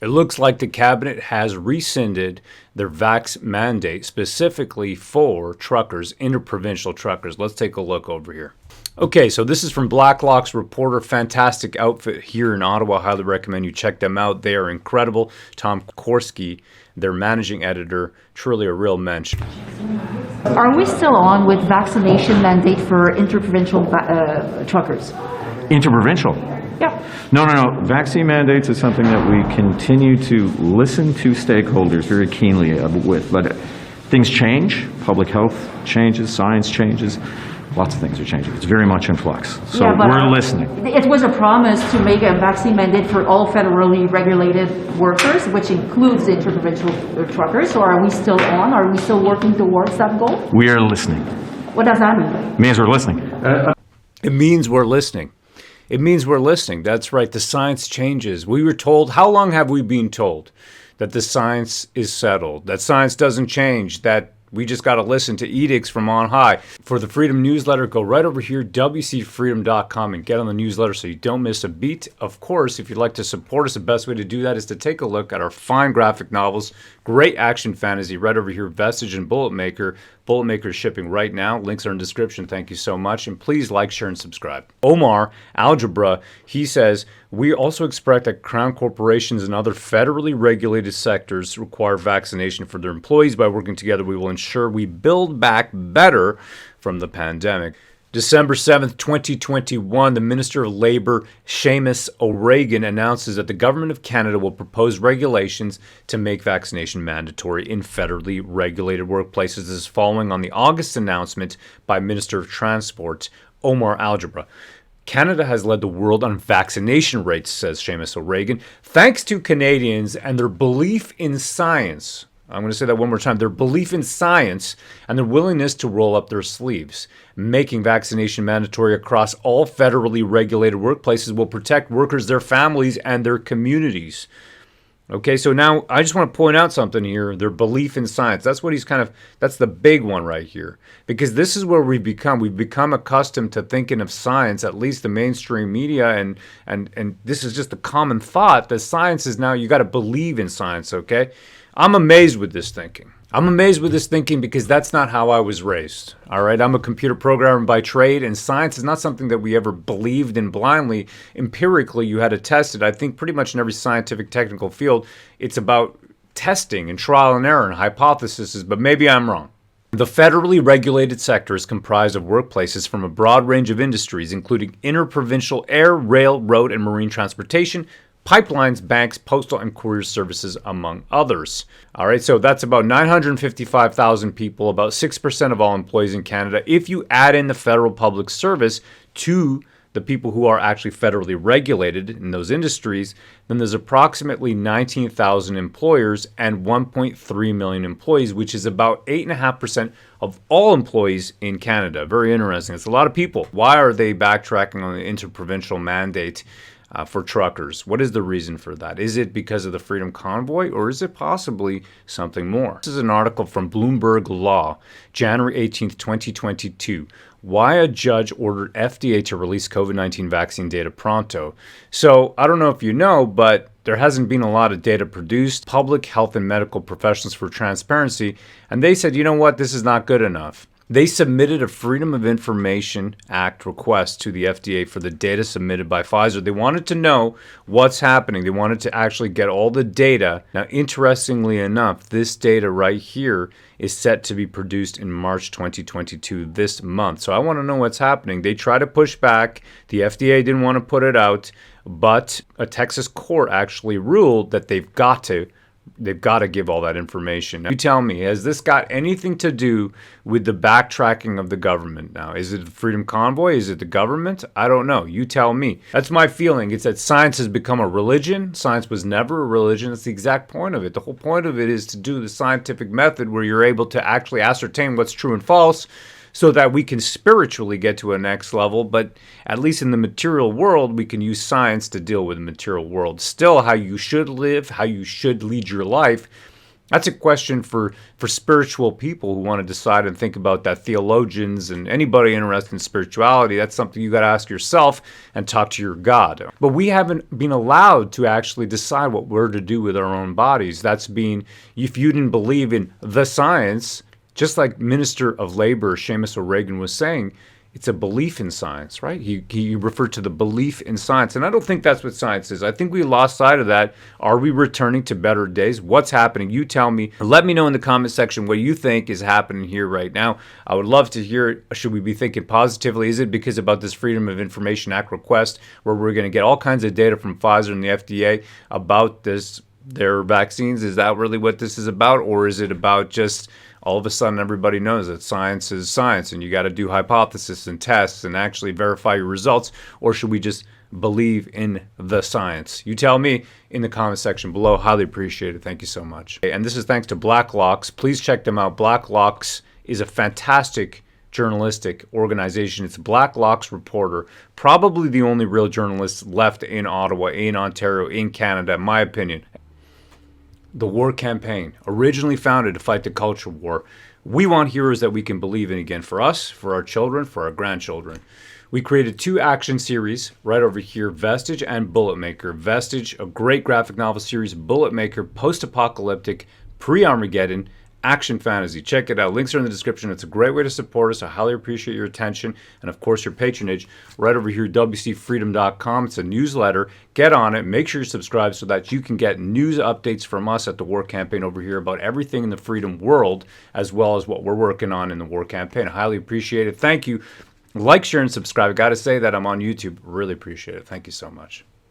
It looks like the cabinet has rescinded their vax mandate specifically for truckers, interprovincial truckers. Let's take a look over here. Okay, so this is from Blacklock's reporter. Fantastic outfit here in Ottawa. Highly recommend you check them out. They are incredible. Tom Korski, their managing editor, truly a real mensch. Are we still on with vaccination mandate for interprovincial truckers? Interprovincial? Yeah. No. Vaccine mandates is something that we continue to listen to stakeholders very keenly with. But things change. Public health changes. Science changes. Lots of things are changing. It's very much in flux. So yeah, we're listening. It was a promise to make a vaccine mandate for all federally regulated workers, which includes interprovincial truckers. So are we still on? Are we still working towards that goal? We are listening. What does that mean? It means we're listening. It means we're listening. It means we're listening. That's right. The science changes. We were told, how long have we been told that the science is settled, that science doesn't change, that we just got to listen to edicts from on high? For the Freedom newsletter, go right over here, wcfreedom.com, and get on the newsletter so you don't miss a beat. Of course, if you'd like to support us, the best way to do that is to take a look at our fine graphic novels, great action fantasy right over here, Vestige and BULLETMAKER. BULLETMAKER is shipping right now. Links are in the description. Thank you so much. And please like, share, and subscribe. Omar Alghabra, he says, we also expect that crown corporations and other federally regulated sectors require vaccination for their employees. By working together, we will ensure we build back better from the pandemic. December 7th, 2021, the Minister of Labour, Seamus O'Regan, announces that the Government of Canada will propose regulations to make vaccination mandatory in federally regulated workplaces. This is following on the August announcement by Minister of Transport, Omar Alghabra. Canada has led the world on vaccination rates, says Seamus O'Regan, thanks to Canadians and their belief in science. I'm going to say that one more time. Their belief in science and their willingness to roll up their sleeves. Making vaccination mandatory across all federally regulated workplaces will protect workers, their families, and their communities. Okay, so now I just want to point out something here. Their belief in science. That's what that's the big one right here. Because this is where we've become accustomed to thinking of science, at least the mainstream media, and this is just a common thought that science is now, you got to believe in science, okay? I'm amazed with this thinking. I'm amazed with this thinking because that's not how I was raised. All right, I'm a computer programmer by trade, and science is not something that we ever believed in blindly. Empirically, you had to test it. I think pretty much in every scientific technical field, it's about testing and trial and error and hypotheses, but maybe I'm wrong. The federally regulated sector is comprised of workplaces from a broad range of industries, including interprovincial air, rail, road, and marine transportation, pipelines, banks, postal, and courier services, among others. All right, so that's about 955,000 people, about 6% of all employees in Canada. If you add in the federal public service to the people who are actually federally regulated in those industries, then there's approximately 19,000 employers and 1.3 million employees, which is about 8.5% of all employees in Canada. Very interesting. It's a lot of people. Why are they backtracking on the interprovincial mandate for truckers? What is the reason for that? Is it because of the Freedom Convoy, or is it possibly something more? This is an article from Bloomberg Law, January 18th, 2022. Why a judge ordered FDA to release COVID-19 vaccine data pronto. So I don't know if you know, but there hasn't been a lot of data produced. Public health and medical professionals for transparency, and they said, you know what, this is not good enough. They submitted a Freedom of Information Act request to the FDA for the data submitted by Pfizer. They wanted to know what's happening. They wanted to actually get all the data. Now, interestingly enough, this data right here is set to be produced in March 2022, this month. So I want to know what's happening. They tried to push back. The FDA didn't want to put it out, but a Texas court actually ruled that they've got to give all that information. Now, you tell me, has this got anything to do with the backtracking of the government now? Is it the Freedom Convoy? Is it the government? I don't know. You tell me. That's my feeling. It's that science has become a religion. Science was never a religion. That's the exact point of it. The whole point of it is to do the scientific method where you're able to actually ascertain what's true and false, so that we can spiritually get to a next level. But at least in the material world, we can use science to deal with the material world. Still, how you should live, how you should lead your life, That's a question for spiritual people who want to decide and think about that, theologians and anybody interested in spirituality. That's something you got to ask yourself and talk to your God. But we haven't been allowed to actually decide what we're to do with our own bodies. That's being, if you didn't believe in the science, just like Minister of Labor Seamus O'Regan was saying, it's a belief in science, right? He referred to the belief in science. And I don't think that's what science is. I think we lost sight of that. Are we returning to better days? What's happening? You tell me. Let me know in the comment section what you think is happening here right now. I would love to hear it. Should we be thinking positively? Is it because about this Freedom of Information Act request where we're going to get all kinds of data from Pfizer and the FDA about their vaccines? Is that really what this is about? Or is it about just all of a sudden everybody knows that science is science and you got to do hypothesis and tests and actually verify your results? Or should we just believe in the science? You tell me in the comment section below. Highly appreciate it. Thank you so much. And this is thanks to Blacklocks. Please check them out. Blacklocks is a fantastic journalistic organization. It's Blacklock's reporter, probably the only real journalist left in Ottawa, in Ontario, in Canada, in my opinion. The war campaign, originally founded to fight the culture war. We want heroes that we can believe in again, for us, for our children, for our grandchildren. We created 2 action series right over here, Vestige and BULLETMAKER. Vestige, a great graphic novel series. BULLETMAKER, Post-Apocalyptic, Pre-Armageddon, action fantasy. Check it out. Links are in the description. It's a great way to support us. I highly appreciate your attention and, of course, your patronage. Right over here, wcfreedom.com. It's a newsletter. Get on it. Make sure you subscribe so that you can get news updates from us at the War Campaign over here about everything in the freedom world, as well as what we're working on in the War Campaign. I highly appreciate it. Thank you. Like, share, and subscribe. I got to say that I'm on YouTube. Really appreciate it. Thank you so much.